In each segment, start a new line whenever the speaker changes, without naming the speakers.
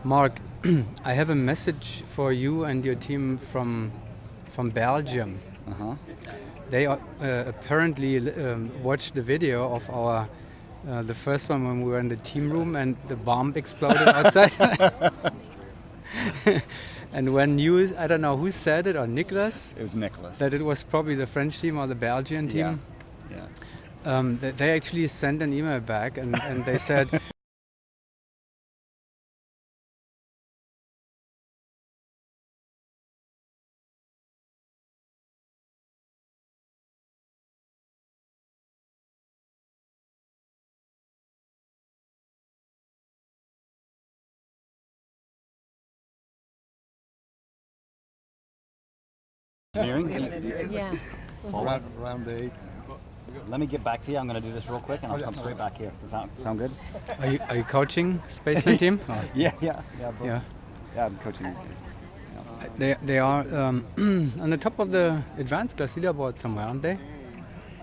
Mark, I have a message for you and your team from Belgium.
Uh-huh.
They apparently watched the video of our the first one when we were in the team room and the bomb exploded outside. And when you, I don't know who said it, or Nicholas,
It was Nicholas.
that it was probably the French team or the Belgian team.
Yeah.
They actually sent an email back and they said,
Hearing?
Yeah.
Round 8.
Let me get back to you. I'm going to do this real quick, and I'll come straight back here. Does that sound good?
are you coaching Spaceman team? Or-
Yeah.
Yeah.
Yeah, I'm coaching these guys.
They are on the top of the advanced class leaderboard somewhere, aren't they?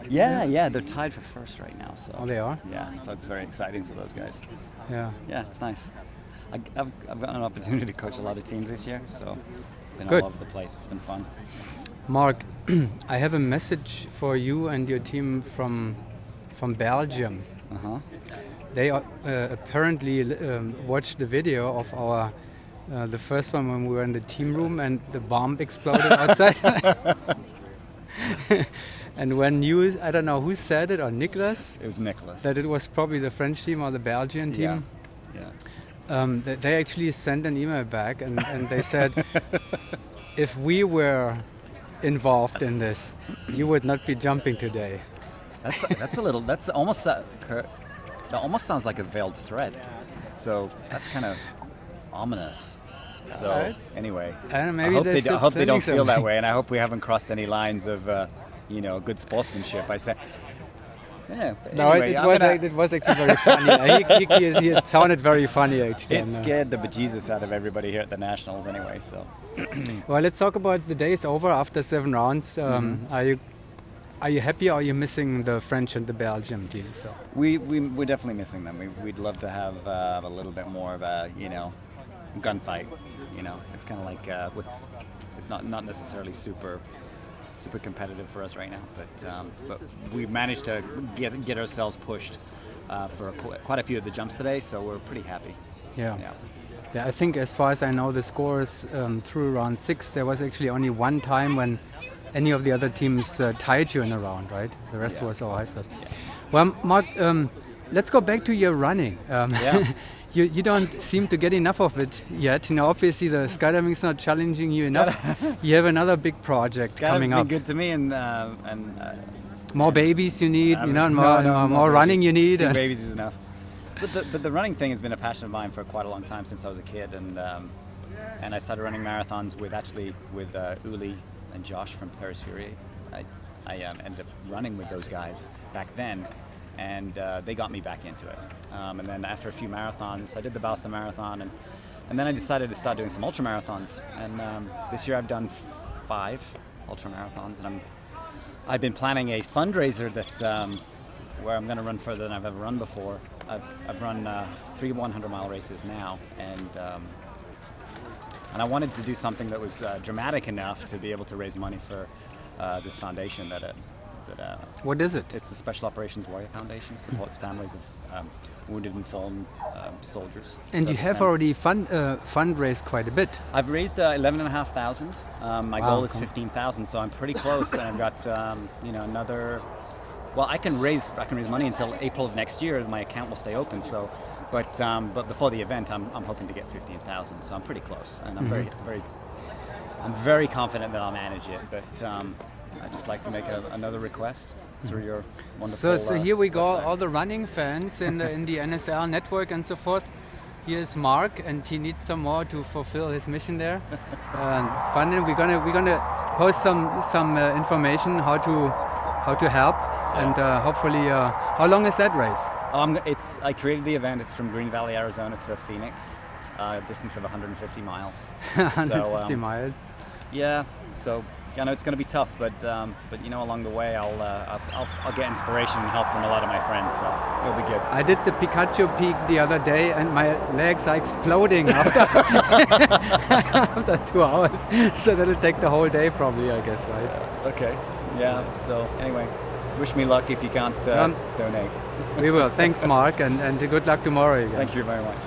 Yeah. They're tied for first right now. So.
Oh, they are?
Yeah. So it's very exciting for those guys.
Yeah.
Yeah, it's nice. I've gotten an opportunity to coach a lot of teams this year, so been
Good.
all over the place. It's been fun.
Mark, I have a message for you and your team from Belgium.
Uh-huh.
They apparently watched the video of our the first one when we were in the team room and the bomb exploded outside. And when you, I don't know who said it, or Nicholas,
It was Nicholas.
that it was probably the French team or the Belgian team.
Yeah.
They actually sent an email back and they said, if we were involved in this, you would not be jumping today.
That's a little. That's almost. That almost sounds like a veiled threat. So that's kind of ominous. So
Right.
anyway,
And maybe
I hope
they're
they,
still
I hope they don't
planning
feel that
something.
way, and I hope we haven't crossed any lines of, good sportsmanship. I say. Yeah. but
No,
anyway,
it was actually very funny. It sounded very funny actually.
It
and,
scared the bejesus out of everybody here at the Nationals anyway. So.
well, let's talk about the days over after 7 rounds. Are you happy, or are you missing the French and the Belgian team? So
We're definitely missing them. We'd love to have a little bit more of a gunfight. It's kind of like it's not necessarily super competitive for us right now, but we've managed to get ourselves pushed for quite a few of the jumps today, so we're pretty happy.
yeah. I think as far as I know, the scores through round 6, there was actually only one time when any of the other teams tied you in a round, right? The rest
Yeah.
was all high scores. Well, Mark, let's go back to your running.
Yeah.
You don't seem to get enough of it yet. Obviously the skydiving is not challenging you enough. You have another big project coming
Skydiving's
up.
been good to me, and
More babies you need,
no,
more running
babies.
you need.
2 babies is enough. But the running thing has been a passion of mine for quite a long time, since I was a kid, and I started running marathons with Uli and Josh from Paris Fury. I ended up running with those guys back then, and they got me back into it. And then after a few marathons, I did the Boston Marathon, and then I decided to start doing some ultra marathons. And this year I've done 5 ultra marathons, and I've been planning a fundraiser that where I'm going to run further than I've ever run before. I've run 3 100-mile races now, and I wanted to do something that was dramatic enough to be able to raise money for this foundation that
What is it?
it's the Special Operations Warrior Foundation, supports families of wounded and fallen soldiers.
And you have
servicemen.
already fundraised quite a bit.
I've raised 11,500. My
Wow,
goal is
cool.
15,000, so I'm pretty close, and I've got another. Well, I can raise money until April of next year. My account will stay open. So, but before the event, I'm hoping to get 15,000. So I'm pretty close, and I'm very confident that I'll manage it. But I'd just like to make another request through your wonderful.
So here we go,
website.
all the running fans in the NSL network and so forth. Here's Mark, and he needs some more to fulfill his mission there. Finally, we're gonna post some information how to help, and hopefully, how long is that race?
I created the event. It's from Green Valley, Arizona to Phoenix, a distance of 150 miles.
150 miles.
Yeah, so I know it's going to be tough, but you know, along the way, I'll get inspiration and help from a lot of my friends, so it'll be good.
I did the Pikachu peak the other day, and my legs are exploding after after 2 hours. So that'll take the whole day, probably, I guess, right?
Okay. Yeah. So anyway, wish me luck if you can't donate.
We will. Thanks, Mark, and good luck tomorrow again.
Thank you very much.